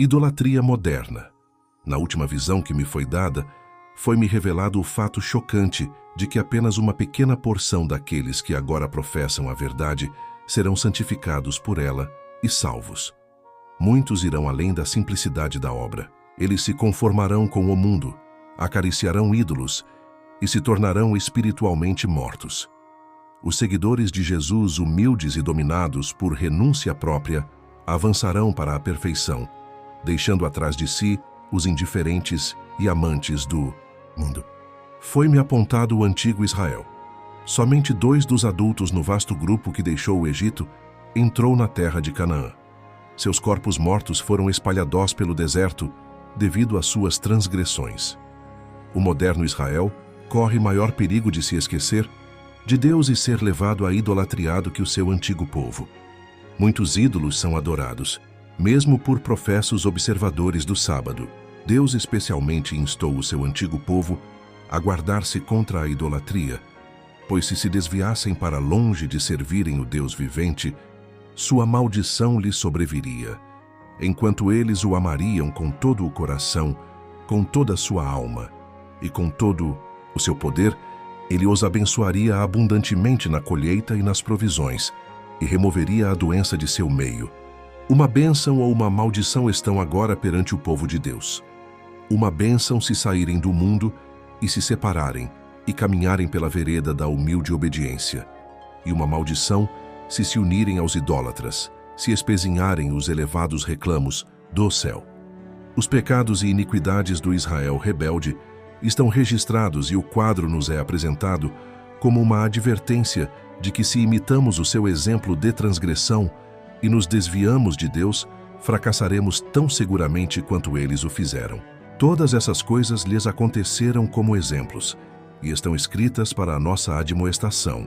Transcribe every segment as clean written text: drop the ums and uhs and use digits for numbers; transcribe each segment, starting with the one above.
Idolatria moderna. Na última visão que me foi dada, foi-me revelado o fato chocante de que apenas uma pequena porção daqueles que agora professam a verdade serão santificados por ela e salvos. Muitos irão além da simplicidade da obra. Eles se conformarão com o mundo, acariciarão ídolos e se tornarão espiritualmente mortos. Os seguidores de Jesus, humildes e dominados por renúncia própria, avançarão para a perfeição, deixando atrás de si os indiferentes e amantes do mundo. Foi-me apontado o antigo Israel. Somente 2 dos adultos no vasto grupo que deixou o Egito entrou na terra de Canaã. Seus corpos mortos foram espalhados pelo deserto devido às suas transgressões. O moderno Israel corre maior perigo de se esquecer de Deus e ser levado à idolatria do que o seu antigo povo. Muitos ídolos são adorados, mesmo por professos observadores do sábado. Deus especialmente instou o seu antigo povo a guardar-se contra a idolatria, pois se desviassem para longe de servirem o Deus vivente, sua maldição lhes sobreviria, enquanto eles o amariam com todo o coração, com toda a sua alma e com todo o seu poder. Ele os abençoaria abundantemente na colheita e nas provisões, e removeria a doença de seu meio. Uma bênção ou uma maldição estão agora perante o povo de Deus. Uma bênção se saírem do mundo e se separarem e caminharem pela vereda da humilde obediência. E uma maldição se unirem aos idólatras, se espezinharem os elevados reclamos do céu. Os pecados e iniquidades do Israel rebelde estão registrados e o quadro nos é apresentado como uma advertência de que se imitamos o seu exemplo de transgressão e nos desviamos de Deus, fracassaremos tão seguramente quanto eles o fizeram. Todas essas coisas lhes aconteceram como exemplos e estão escritas para a nossa admoestação,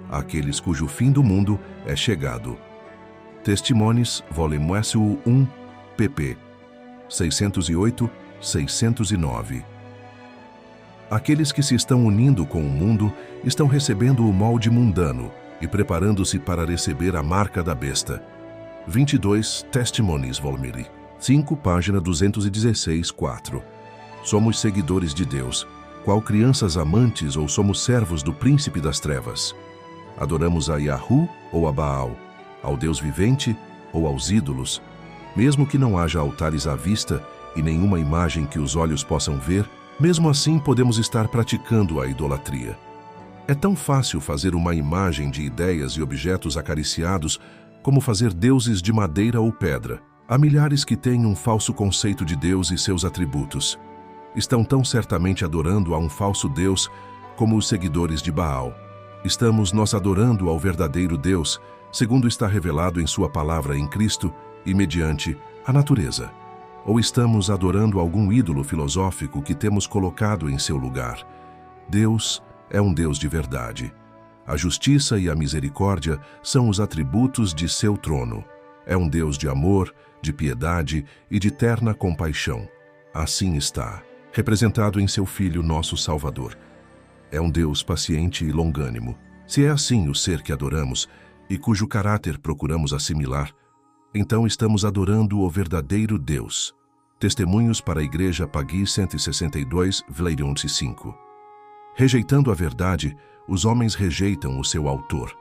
àqueles cujo fim do mundo é chegado. Testemunhos, volume 1, pp. 608-609. Aqueles que se estão unindo com o mundo estão recebendo o molde mundano e preparando-se para receber a marca da besta. 22 Testimonies, volume 5, página 216, 4. Somos seguidores de Deus, qual crianças amantes ou somos servos do príncipe das trevas? Adoramos a Yahu ou a Baal, ao Deus vivente ou aos ídolos? Mesmo que não haja altares à vista e nenhuma imagem que os olhos possam ver, mesmo assim podemos estar praticando a idolatria. É tão fácil fazer uma imagem de ideias e objetos acariciados como fazer deuses de madeira ou pedra. Há milhares que têm um falso conceito de Deus e seus atributos. Estão tão certamente adorando a um falso Deus como os seguidores de Baal. Estamos nós adorando ao verdadeiro Deus, segundo está revelado em sua palavra em Cristo e mediante a natureza. Ou estamos adorando algum ídolo filosófico que temos colocado em seu lugar? Deus é um Deus de verdade. A justiça e a misericórdia são os atributos de seu trono. É um Deus de amor, de piedade e de terna compaixão. Assim está, representado em seu Filho, nosso Salvador. É um Deus paciente e longânimo. Se é assim o ser que adoramos e cujo caráter procuramos assimilar, então estamos adorando o verdadeiro Deus. Testemunhos para a Igreja Pagui 162, volume 5. Rejeitando a verdade, os homens rejeitam o seu autor.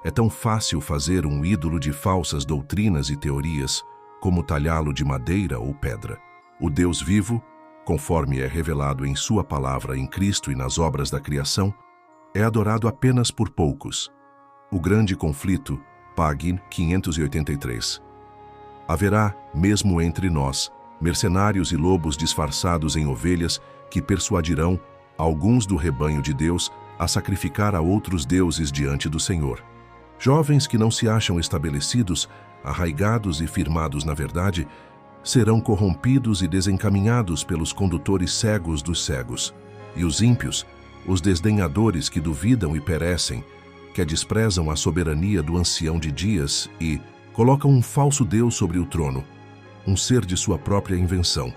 É tão fácil fazer um ídolo de falsas doutrinas e teorias, como talhá-lo de madeira ou pedra. O Deus vivo, conforme é revelado em sua palavra em Cristo e nas obras da criação, é adorado apenas por poucos. O grande conflito, Pagui 583. Haverá, mesmo entre nós, mercenários e lobos disfarçados em ovelhas que persuadirão alguns do rebanho de Deus a sacrificar a outros deuses diante do Senhor. Jovens que não se acham estabelecidos, arraigados e firmados na verdade, serão corrompidos e desencaminhados pelos condutores cegos dos cegos. E os ímpios, os desdenhadores que duvidam e perecem, que desprezam a soberania do ancião de dias e colocam um falso Deus sobre o trono, um ser de sua própria invenção,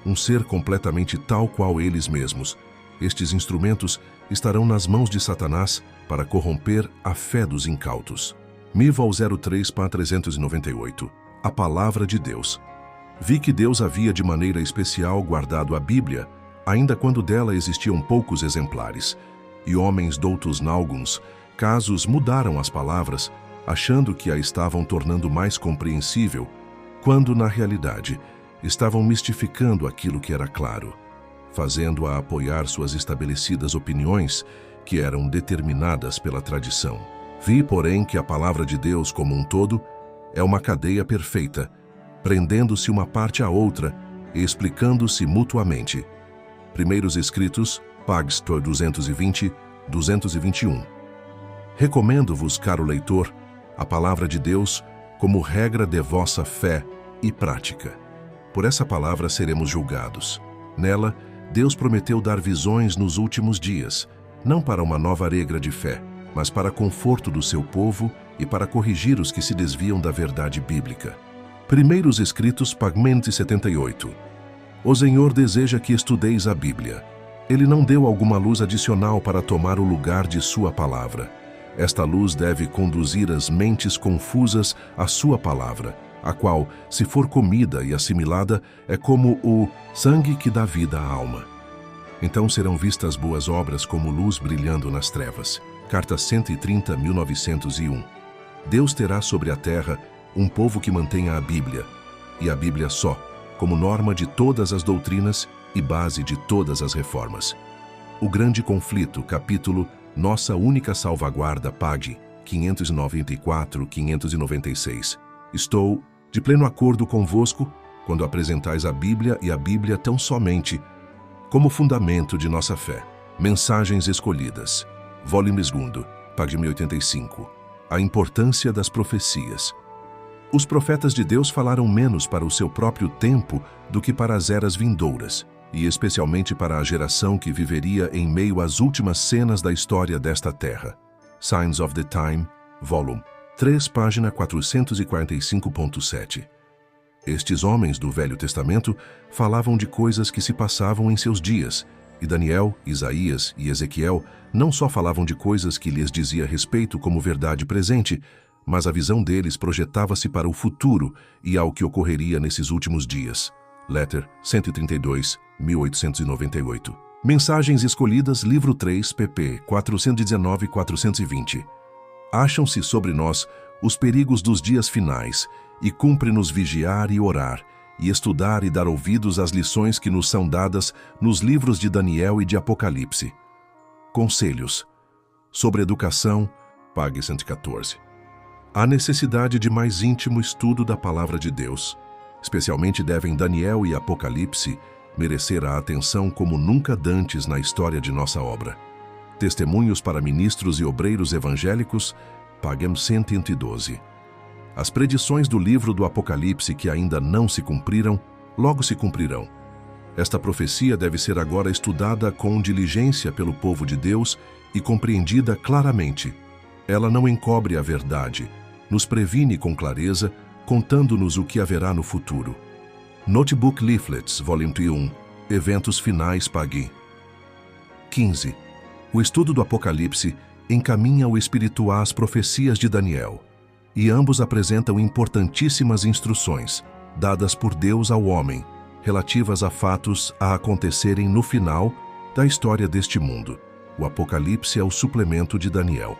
um ser completamente tal qual eles mesmos. Estes instrumentos estarão nas mãos de Satanás para corromper a fé dos incautos. Mivol 03-398. A Palavra de Deus. Vi que Deus havia de maneira especial guardado a Bíblia, ainda quando dela existiam poucos exemplares, e homens doutos nalguns, casos mudaram as palavras, achando que a estavam tornando mais compreensível, quando, na realidade, estavam mistificando aquilo que era claro, fazendo-a apoiar suas estabelecidas opiniões, que eram determinadas pela tradição. Vi, porém, que a palavra de Deus como um todo é uma cadeia perfeita, prendendo-se uma parte à outra e explicando-se mutuamente. Primeiros Escritos, págs 220, 221. Recomendo-vos, caro leitor, a palavra de Deus como regra de vossa fé e prática. Por essa palavra seremos julgados. Nela, Deus prometeu dar visões nos últimos dias, não para uma nova regra de fé, mas para conforto do seu povo e para corrigir os que se desviam da verdade bíblica. Primeiros Escritos, página 78. O Senhor deseja que estudeis a Bíblia. Ele não deu alguma luz adicional para tomar o lugar de sua palavra. Esta luz deve conduzir as mentes confusas à sua palavra, a qual, se for comida e assimilada, é como o sangue que dá vida à alma. Então serão vistas boas obras como luz brilhando nas trevas. Carta 130, 1901. Deus terá sobre a terra um povo que mantenha a Bíblia, e a Bíblia só, como norma de todas as doutrinas e base de todas as reformas. O Grande Conflito, capítulo Nossa Única Salvaguarda, pág. 594-596. Estou de pleno acordo convosco quando apresentais a Bíblia e a Bíblia tão somente como fundamento de nossa fé. Mensagens Escolhidas, volume 2, página 1085. A importância das profecias. Os profetas de Deus falaram menos para o seu próprio tempo do que para as eras vindouras, e especialmente para a geração que viveria em meio às últimas cenas da história desta terra. Signs of the Time, volume 3, página 445.7. Estes homens do Velho Testamento falavam de coisas que se passavam em seus dias, e Daniel, Isaías e Ezequiel não só falavam de coisas que lhes dizia respeito como verdade presente, mas a visão deles projetava-se para o futuro e ao que ocorreria nesses últimos dias. Letter 132, 1898. Mensagens Escolhidas, livro 3, pp. 419-420. Acham-se sobre nós os perigos dos dias finais, e cumpre-nos vigiar e orar, e estudar e dar ouvidos às lições que nos são dadas nos livros de Daniel e de Apocalipse. Conselhos sobre educação, página 114. Há necessidade de mais íntimo estudo da palavra de Deus. Especialmente devem Daniel e Apocalipse merecer a atenção como nunca dantes na história de nossa obra. Testemunhos para ministros e obreiros evangélicos, página 112. As predições do livro do Apocalipse que ainda não se cumpriram, logo se cumprirão. Esta profecia deve ser agora estudada com diligência pelo povo de Deus e compreendida claramente. Ela não encobre a verdade, nos previne com clareza, contando-nos o que haverá no futuro. Notebook Leaflets, volume 1, Eventos Finais, página 15. O estudo do Apocalipse encaminha o espírito às profecias de Daniel, e ambos apresentam importantíssimas instruções, dadas por Deus ao homem, relativas a fatos a acontecerem no final da história deste mundo. O Apocalipse é o suplemento de Daniel.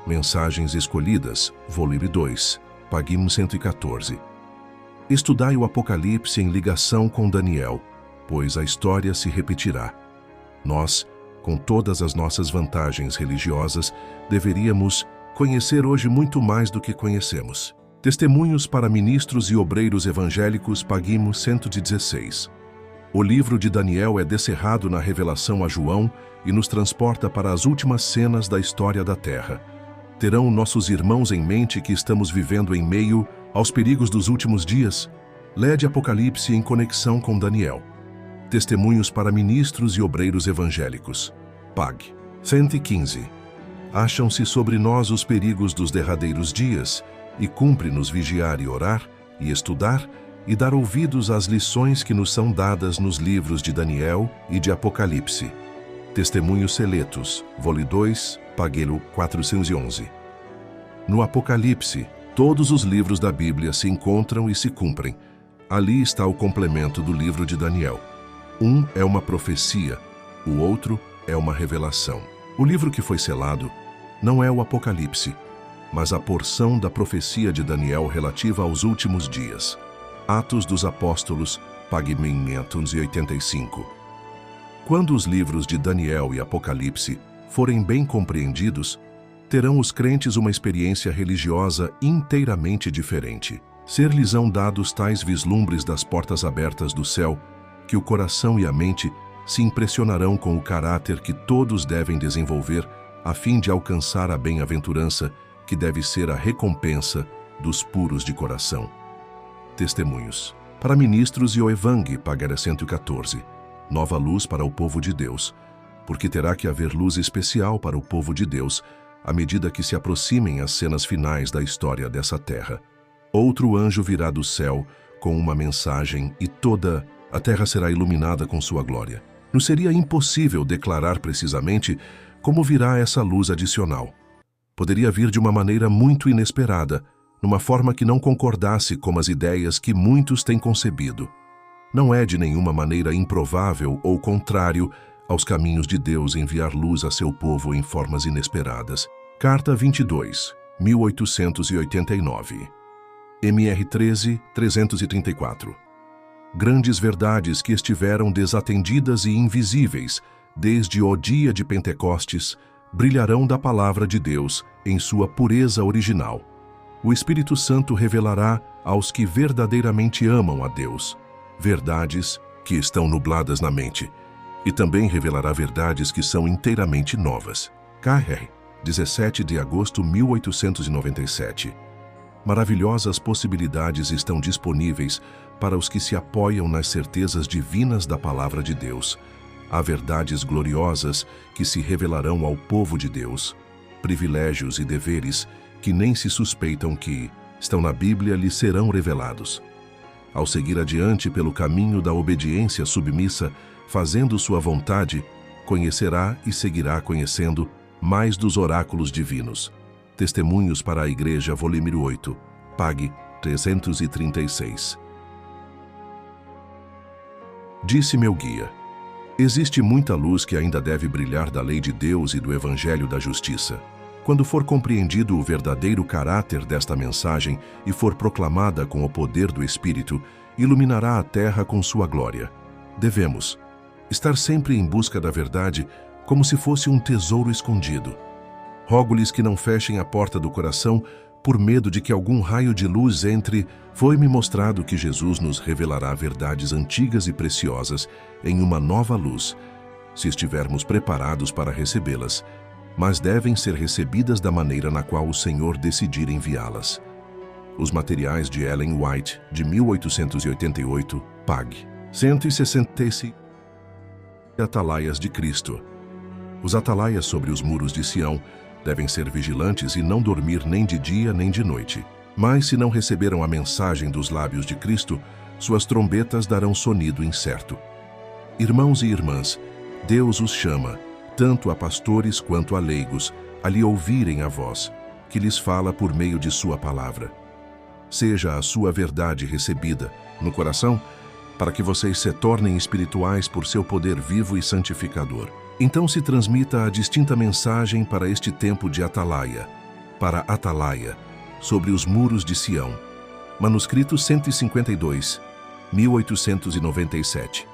Mensagens Escolhidas, volume 2, página 114. Estudai o Apocalipse em ligação com Daniel, pois a história se repetirá. Nós, com todas as nossas vantagens religiosas, deveríamos conhecer hoje muito mais do que conhecemos. Testemunhos para ministros e obreiros evangélicos, página 116. O livro de Daniel é descerrado na revelação a João e nos transporta para as últimas cenas da história da Terra. Terão nossos irmãos em mente que estamos vivendo em meio aos perigos dos últimos dias? Lede Apocalipse em conexão com Daniel. Testemunhos para ministros e obreiros evangélicos. Pag. 115. Acham-se sobre nós os perigos dos derradeiros dias, e cumpre-nos vigiar e orar, e estudar, e dar ouvidos às lições que nos são dadas nos livros de Daniel e de Apocalipse. Testemunhos Seletos, volume 2, página 411. No Apocalipse, todos os livros da Bíblia se encontram e se cumprem. Ali está o complemento do livro de Daniel. Um é uma profecia, o outro é uma revelação. O livro que foi selado não é o Apocalipse, mas a porção da profecia de Daniel relativa aos últimos dias. Atos dos Apóstolos, página 585. Quando os livros de Daniel e Apocalipse forem bem compreendidos, terão os crentes uma experiência religiosa inteiramente diferente. Ser-lhes-ão dados tais vislumbres das portas abertas do céu, que o coração e a mente se impressionarão com o caráter que todos devem desenvolver a fim de alcançar a bem-aventurança, que deve ser a recompensa dos puros de coração. Testemunhos. Para ministros e o Evang, página 114. Nova luz para o povo de Deus, porque terá que haver luz especial para o povo de Deus, à medida que se aproximem as cenas finais da história dessa terra. Outro anjo virá do céu com uma mensagem e toda a terra será iluminada com sua glória. Não seria impossível declarar precisamente como virá essa luz adicional. Poderia vir de uma maneira muito inesperada, numa forma que não concordasse com as ideias que muitos têm concebido. Não é de nenhuma maneira improvável ou contrário aos caminhos de Deus enviar luz a seu povo em formas inesperadas. Carta 22, 1889. MR 13, 334. Grandes verdades que estiveram desatendidas e invisíveis desde o dia de Pentecostes brilharão da palavra de Deus em sua pureza original. O Espírito Santo revelará aos que verdadeiramente amam a Deus verdades que estão nubladas na mente, e também revelará verdades que são inteiramente novas. K.R. 17 de agosto 1897. Maravilhosas possibilidades estão disponíveis para os que se apoiam nas certezas divinas da palavra de Deus. Há verdades gloriosas que se revelarão ao povo de Deus, privilégios e deveres que nem se suspeitam que estão na Bíblia lhes serão revelados. Ao seguir adiante pelo caminho da obediência submissa, fazendo sua vontade, conhecerá e seguirá conhecendo mais dos oráculos divinos. Testemunhos para a Igreja, volume 8, página 336. Disse meu guia: existe muita luz que ainda deve brilhar da lei de Deus e do Evangelho da Justiça. Quando for compreendido o verdadeiro caráter desta mensagem e for proclamada com o poder do Espírito, iluminará a terra com sua glória. Devemos estar sempre em busca da verdade como se fosse um tesouro escondido. Rogo-lhes que não fechem a porta do coração por medo de que algum raio de luz entre. Foi-me mostrado que Jesus nos revelará verdades antigas e preciosas em uma nova luz, se estivermos preparados para recebê-las, mas devem ser recebidas da maneira na qual o Senhor decidir enviá-las. Os materiais de Ellen White, de 1888, pág. 165. Atalaias de Cristo. Os atalaias sobre os muros de Sião devem ser vigilantes e não dormir nem de dia nem de noite. Mas se não receberam a mensagem dos lábios de Cristo, suas trombetas darão sonido incerto. Irmãos e irmãs, Deus os chama, tanto a pastores quanto a leigos, a lhe ouvirem a voz, que lhes fala por meio de sua palavra. Seja a sua verdade recebida no coração, para que vocês se tornem espirituais por seu poder vivo e santificador. Então se transmita a distinta mensagem para este tempo de atalaia, para atalaia, sobre os muros de Sião. Manuscrito 152, 1897.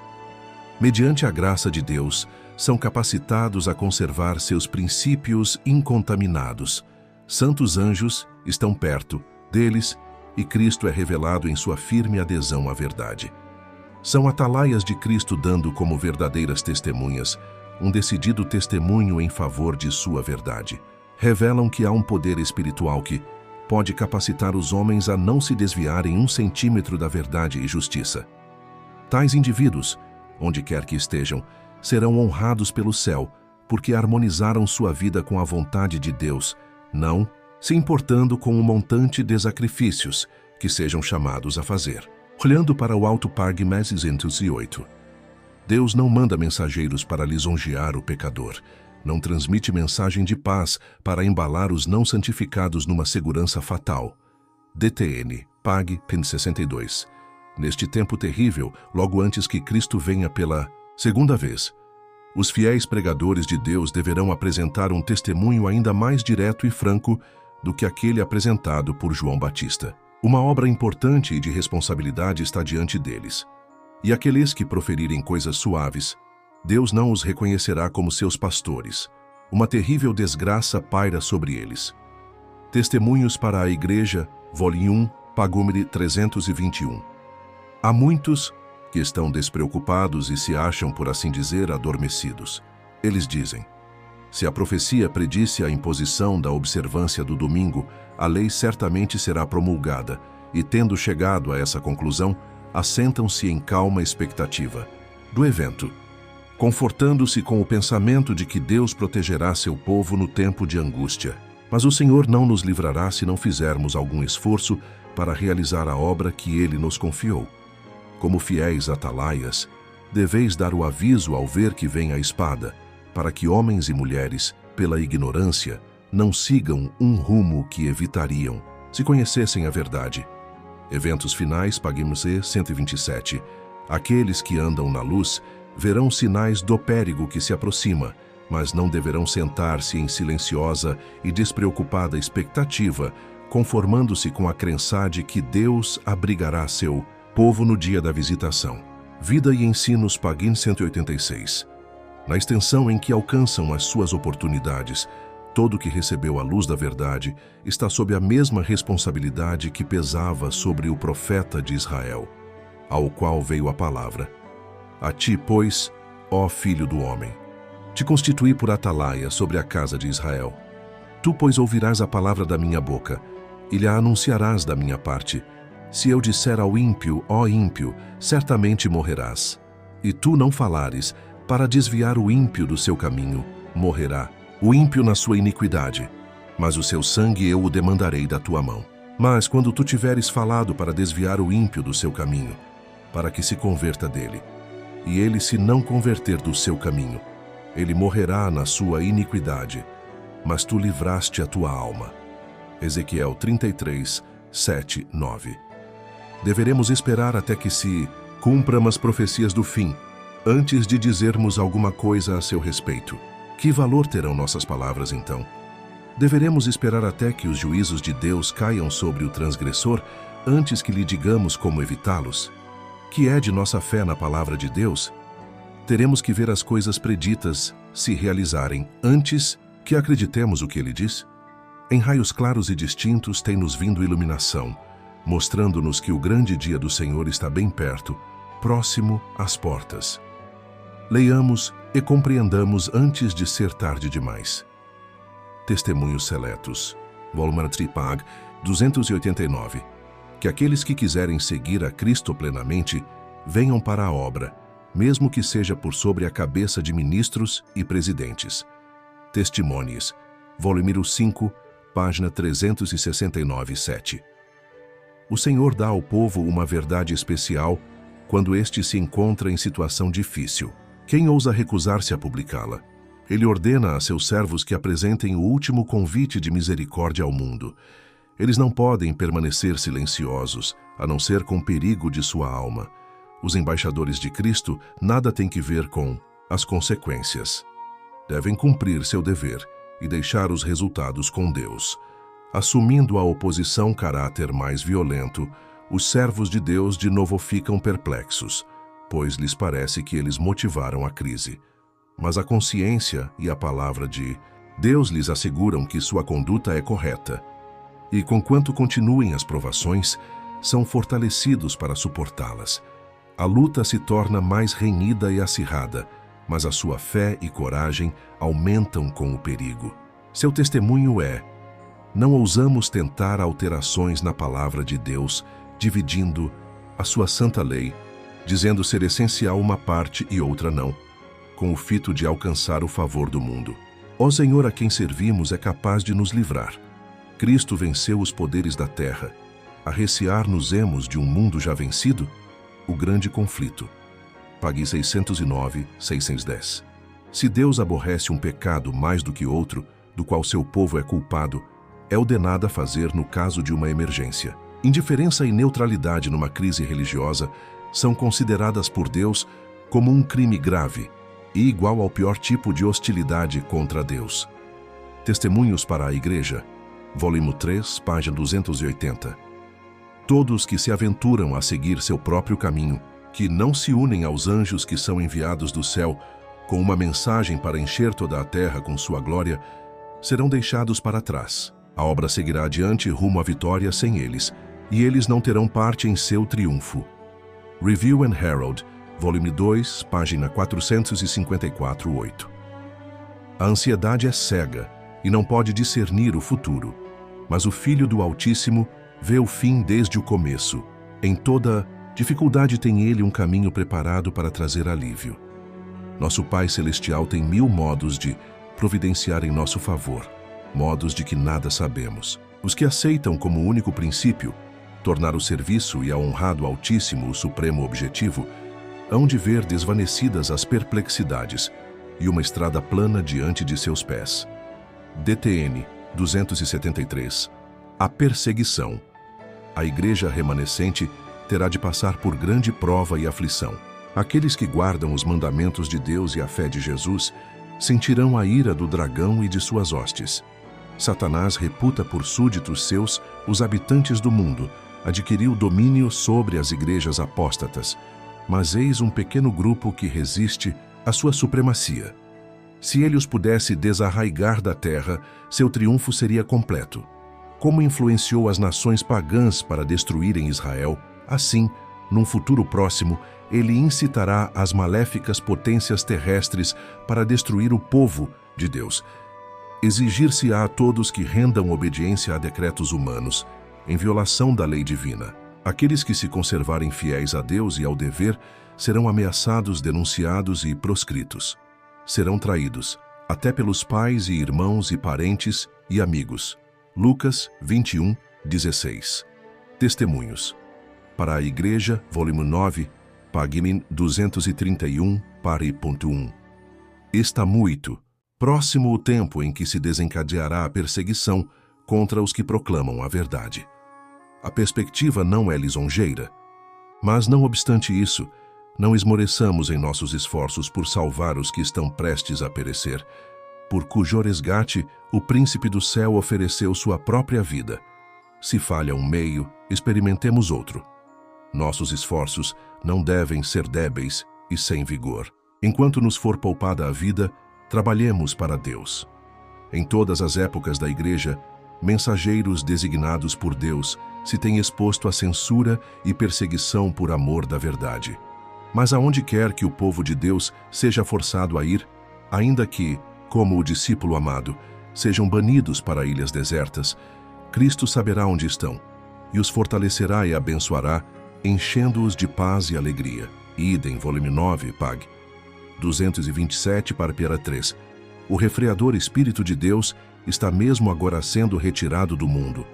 Mediante a graça de Deus, são capacitados a conservar seus princípios incontaminados. Santos anjos estão perto deles e Cristo é revelado em sua firme adesão à verdade. São atalaias de Cristo dando como verdadeiras testemunhas um decidido testemunho em favor de sua verdade. Revelam que há um poder espiritual que pode capacitar os homens a não se desviarem 1 centímetro da verdade e justiça. Tais indivíduos, onde quer que estejam, serão honrados pelo céu, porque harmonizaram sua vida com a vontade de Deus, não se importando com o montante de sacrifícios que sejam chamados a fazer. Olhando para o alto Parg 208. Deus não manda mensageiros para lisonjear o pecador. Não transmite mensagem de paz para embalar os não santificados numa segurança fatal. DTN, Pag, Pen 62. Neste tempo terrível, logo antes que Cristo venha pela segunda vez, os fiéis pregadores de Deus deverão apresentar um testemunho ainda mais direto e franco do que aquele apresentado por João Batista. Uma obra importante e de responsabilidade está diante deles. E aqueles que proferirem coisas suaves, Deus não os reconhecerá como seus pastores. Uma terrível desgraça paira sobre eles. Testemunhos para a Igreja, volume 1, Pagúmere 321. Há muitos que estão despreocupados e se acham, por assim dizer, adormecidos. Eles dizem: se a profecia predisse a imposição da observância do domingo, a lei certamente será promulgada, e tendo chegado a essa conclusão, assentam-se em calma expectativa do evento, confortando-se com o pensamento de que Deus protegerá seu povo no tempo de angústia. Mas o Senhor não nos livrará se não fizermos algum esforço para realizar a obra que Ele nos confiou. Como fiéis atalaias, deveis dar o aviso ao ver que vem a espada, para que homens e mulheres, pela ignorância, não sigam um rumo que evitariam, se conhecessem a verdade. Eventos finais, Pagimse 127. Aqueles que andam na luz verão sinais do périgo que se aproxima, mas não deverão sentar-se em silenciosa e despreocupada expectativa, conformando-se com a crença de que Deus abrigará seu povo no dia da visitação. Vida e Ensinos, Pagim 186. Na extensão em que alcançam as suas oportunidades, todo que recebeu a luz da verdade está sob a mesma responsabilidade que pesava sobre o profeta de Israel, ao qual veio a palavra. A ti, pois, ó filho do homem, te constituí por atalaia sobre a casa de Israel. Tu, pois, ouvirás a palavra da minha boca, e lhe anunciarás da minha parte. Se eu disser ao ímpio, ó ímpio, certamente morrerás. E tu não falares, para desviar o ímpio do seu caminho, morrerá. O ímpio na sua iniquidade, mas o seu sangue eu o demandarei da tua mão. Mas quando tu tiveres falado para desviar o ímpio do seu caminho, para que se converta dele, e ele se não converter do seu caminho, ele morrerá na sua iniquidade, mas tu livraste a tua alma. Ezequiel 33, 7, 9. Deveremos esperar até que se cumpram as profecias do fim, antes de dizermos alguma coisa a seu respeito. Que valor terão nossas palavras, então? Deveremos esperar até que os juízos de Deus caiam sobre o transgressor, antes que lhe digamos como evitá-los? Que é de nossa fé na palavra de Deus? Teremos que ver as coisas preditas se realizarem antes que acreditemos o que ele diz? Em raios claros e distintos tem-nos vindo iluminação, mostrando-nos que o grande dia do Senhor está bem perto, próximo às portas. Leiamos e compreendamos antes de ser tarde demais. Testemunhos Seletos, volume 3, Pag 289. Que aqueles que quiserem seguir a Cristo plenamente venham para a obra, mesmo que seja por sobre a cabeça de ministros e presidentes. Testemunhos, volume 5, página 369, 7. O Senhor dá ao povo uma verdade especial quando este se encontra em situação difícil. Quem ousa recusar-se a publicá-la? Ele ordena a seus servos que apresentem o último convite de misericórdia ao mundo. Eles não podem permanecer silenciosos, a não ser com perigo de sua alma. Os embaixadores de Cristo nada têm que ver com as consequências. Devem cumprir seu dever e deixar os resultados com Deus. Assumindo a oposição caráter mais violento, os servos de Deus de novo ficam perplexos, pois lhes parece que eles motivaram a crise. Mas a consciência e a palavra de Deus lhes asseguram que sua conduta é correta. E conquanto continuem as provações, são fortalecidos para suportá-las. A luta se torna mais renhida e acirrada, mas a sua fé e coragem aumentam com o perigo. Seu testemunho é: não ousamos tentar alterações na palavra de Deus, dividindo a sua santa lei, dizendo ser essencial uma parte e outra não, com o fito de alcançar o favor do mundo. Ó Senhor, a quem servimos é capaz de nos livrar. Cristo venceu os poderes da terra. Arreciar-nos-emos de um mundo já vencido? O grande conflito. Pague 609, 610. Se Deus aborrece um pecado mais do que outro, do qual seu povo é culpado, é o de nada fazer no caso de uma emergência. Indiferença e neutralidade numa crise religiosa são consideradas por Deus como um crime grave e igual ao pior tipo de hostilidade contra Deus. Testemunhos para a Igreja, volume 3, página 280. Todos que se aventuram a seguir seu próprio caminho, que não se unem aos anjos que são enviados do céu com uma mensagem para encher toda a terra com sua glória, serão deixados para trás. A obra seguirá adiante rumo à vitória sem eles, e eles não terão parte em seu triunfo. Review and Herald, volume 2, página 454-8. A ansiedade é cega e não pode discernir o futuro, mas o Filho do Altíssimo vê o fim desde o começo. Em toda dificuldade tem ele um caminho preparado para trazer alívio. Nosso Pai Celestial tem 1000 modos de providenciar em nosso favor, modos de que nada sabemos. Os que aceitam como único princípio tornar o serviço e a honrado Altíssimo o supremo objetivo, hão de ver desvanecidas as perplexidades e uma estrada plana diante de seus pés. DTN 273. A perseguição. A Igreja remanescente terá de passar por grande prova e aflição. Aqueles que guardam os mandamentos de Deus e a fé de Jesus sentirão a ira do dragão e de suas hostes. Satanás reputa por súditos seus os habitantes do mundo, adquiriu domínio sobre as igrejas apóstatas, mas eis um pequeno grupo que resiste à sua supremacia. Se ele os pudesse desarraigar da terra, seu triunfo seria completo. Como influenciou as nações pagãs para destruírem Israel, assim, num futuro próximo, ele incitará as maléficas potências terrestres para destruir o povo de Deus. Exigir-se-á a todos que rendam obediência a decretos humanos, em violação da lei divina. Aqueles que se conservarem fiéis a Deus e ao dever serão ameaçados, denunciados e proscritos. Serão traídos, até pelos pais e irmãos e parentes e amigos. Lucas 21, 16. Testemunhos. Para a Igreja, volume 9, página 231, pari.1. Está muito próximo o tempo em que se desencadeará a perseguição contra os que proclamam a verdade. A perspectiva não é lisonjeira, mas, não obstante isso, não esmoreçamos em nossos esforços por salvar os que estão prestes a perecer, por cujo resgate o Príncipe do Céu ofereceu sua própria vida. Se falha um meio, experimentemos outro. Nossos esforços não devem ser débeis e sem vigor. Enquanto nos for poupada a vida, trabalhemos para Deus. Em todas as épocas da Igreja, mensageiros designados por Deus se têm exposto à censura e perseguição por amor da verdade. Mas aonde quer que o povo de Deus seja forçado a ir, ainda que, como o discípulo amado, sejam banidos para ilhas desertas, Cristo saberá onde estão e os fortalecerá e abençoará, enchendo-os de paz e alegria. Idem, volume 9, pag. 227 para 3. O refreador Espírito de Deus está mesmo agora sendo retirado do mundo.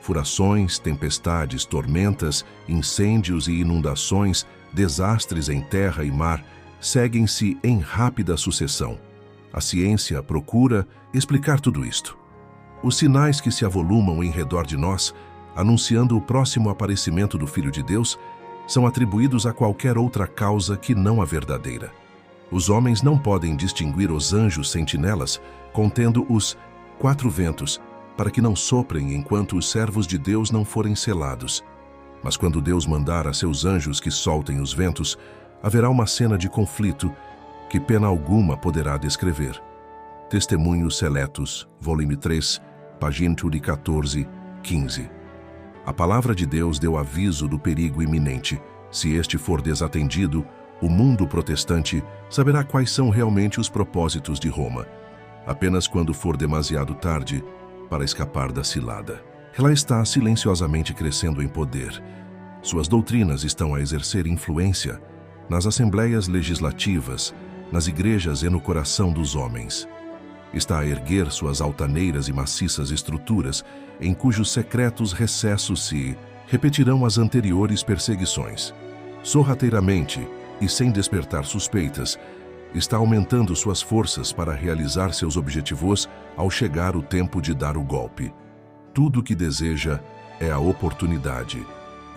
Furações, tempestades, tormentas, incêndios e inundações, desastres em terra e mar, seguem-se em rápida sucessão. A ciência procura explicar tudo isto. Os sinais que se avolumam em redor de nós, anunciando o próximo aparecimento do Filho de Deus, são atribuídos a qualquer outra causa que não a verdadeira. Os homens não podem distinguir os anjos sentinelas, contendo os 4 ventos, para que não soprem enquanto os servos de Deus não forem selados. Mas quando Deus mandar a seus anjos que soltem os ventos, haverá uma cena de conflito que pena alguma poderá descrever. Testemunhos Seletos, volume 3, página de 14, 15. A palavra de Deus deu aviso do perigo iminente. Se este for desatendido, o mundo protestante saberá quais são realmente os propósitos de Roma, apenas quando for demasiado tarde para escapar da cilada. Ela está silenciosamente crescendo em poder. Suas doutrinas estão a exercer influência nas assembleias legislativas, nas igrejas e no coração dos homens. Está a erguer suas altaneiras e maciças estruturas, em cujos secretos recessos se repetirão as anteriores perseguições. Sorrateiramente e sem despertar suspeitas, está aumentando suas forças para realizar seus objetivos ao chegar o tempo de dar o golpe. Tudo o que deseja é a oportunidade,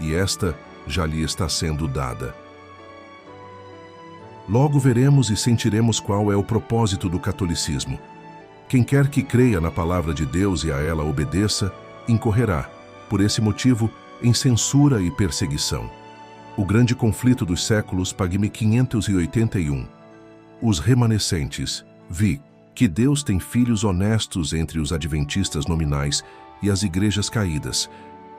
e esta já lhe está sendo dada. Logo veremos e sentiremos qual é o propósito do catolicismo. Quem quer que creia na palavra de Deus e a ela obedeça, incorrerá, por esse motivo, em censura e perseguição. O grande conflito dos séculos, página 581. Os remanescentes. Vi que Deus tem filhos honestos entre os adventistas nominais e as igrejas caídas,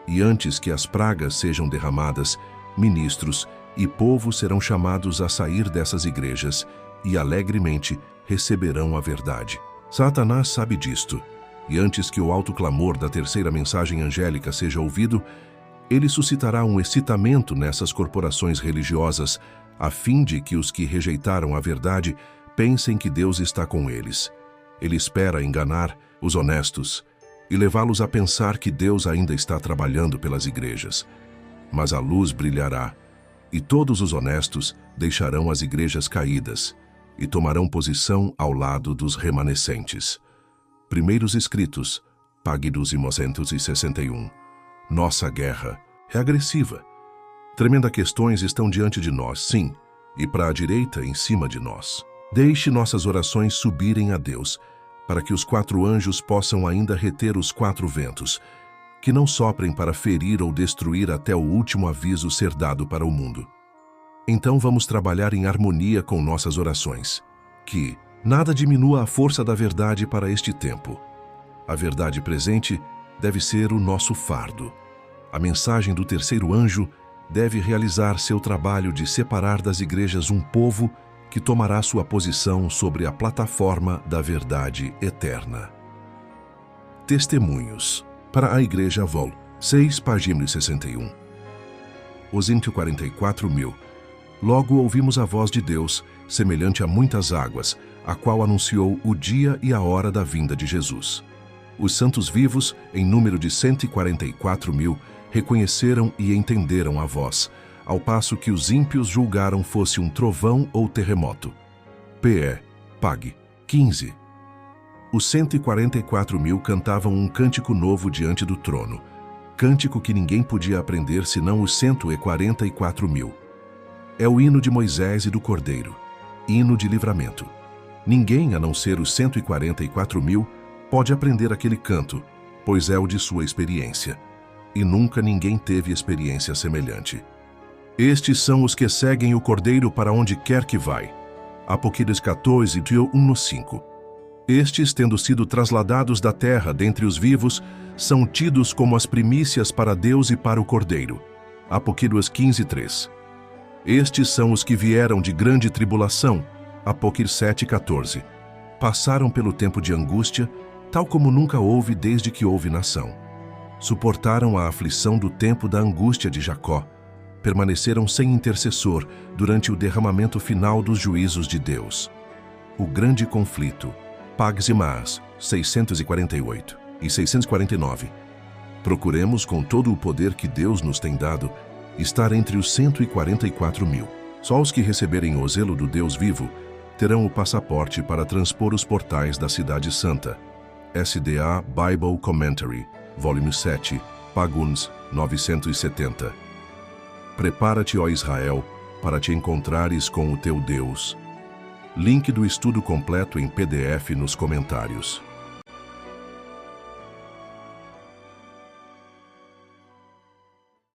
e antes que as pragas sejam derramadas, ministros e povo serão chamados a sair dessas igrejas e alegremente receberão a verdade. Satanás sabe disto, e antes que o alto clamor da terceira mensagem angélica seja ouvido, ele suscitará um excitamento nessas corporações religiosas, a fim de que os que rejeitaram a verdade pensem que Deus está com eles. Ele espera enganar os honestos e levá-los a pensar que Deus ainda está trabalhando pelas igrejas. Mas a luz brilhará, e todos os honestos deixarão as igrejas caídas e tomarão posição ao lado dos remanescentes. Primeiros Escritos, página 261. Nossa guerra é agressiva. Tremendas questões estão diante de nós, sim, e para a direita, em cima de nós. Deixe nossas orações subirem a Deus, para que os 4 anjos possam ainda reter os 4 ventos, que não soprem para ferir ou destruir até o último aviso ser dado para o mundo. Então vamos trabalhar em harmonia com nossas orações. Que nada diminua a força da verdade para este tempo. A verdade presente deve ser o nosso fardo. A mensagem do terceiro anjo deve realizar seu trabalho de separar das igrejas um povo que tomará sua posição sobre a plataforma da verdade eterna. Testemunhos. Para a Igreja Vol. 6, página 61. Os 144.000. Logo ouvimos a voz de Deus, semelhante a muitas águas, a qual anunciou o dia e a hora da vinda de Jesus. Os santos vivos, em número de 144.000, reconheceram e entenderam a voz, ao passo que os ímpios julgaram fosse um trovão ou terremoto. P.E. Pag. 15. Os 144.000 cantavam um cântico novo diante do trono, cântico que ninguém podia aprender senão os 144.000. É o hino de Moisés e do Cordeiro, hino de livramento. Ninguém, a não ser os 144.000, pode aprender aquele canto, pois é o de sua experiência. E nunca ninguém teve experiência semelhante. Estes são os que seguem o Cordeiro para onde quer que vai. Apocalipse 14, 1-5. Estes, tendo sido trasladados da terra dentre os vivos, são tidos como as primícias para Deus e para o Cordeiro. Apocalipse 15, 3. Estes são os que vieram de grande tribulação. Apocalipse 7, 14. Passaram pelo tempo de angústia, tal como nunca houve desde que houve nação. Suportaram a aflição do tempo da angústia de Jacó. Permaneceram sem intercessor durante o derramamento final dos juízos de Deus. O grande conflito. Pagzimas, 648 e 649. Procuremos, com todo o poder que Deus nos tem dado, estar entre os 144.000. Só os que receberem o zelo do Deus vivo terão o passaporte para transpor os portais da Cidade Santa. SDA Bible Commentary, volume 7, Paguns, 970. Prepara-te, ó Israel, para te encontrares com o teu Deus. Link do estudo completo em PDF nos comentários.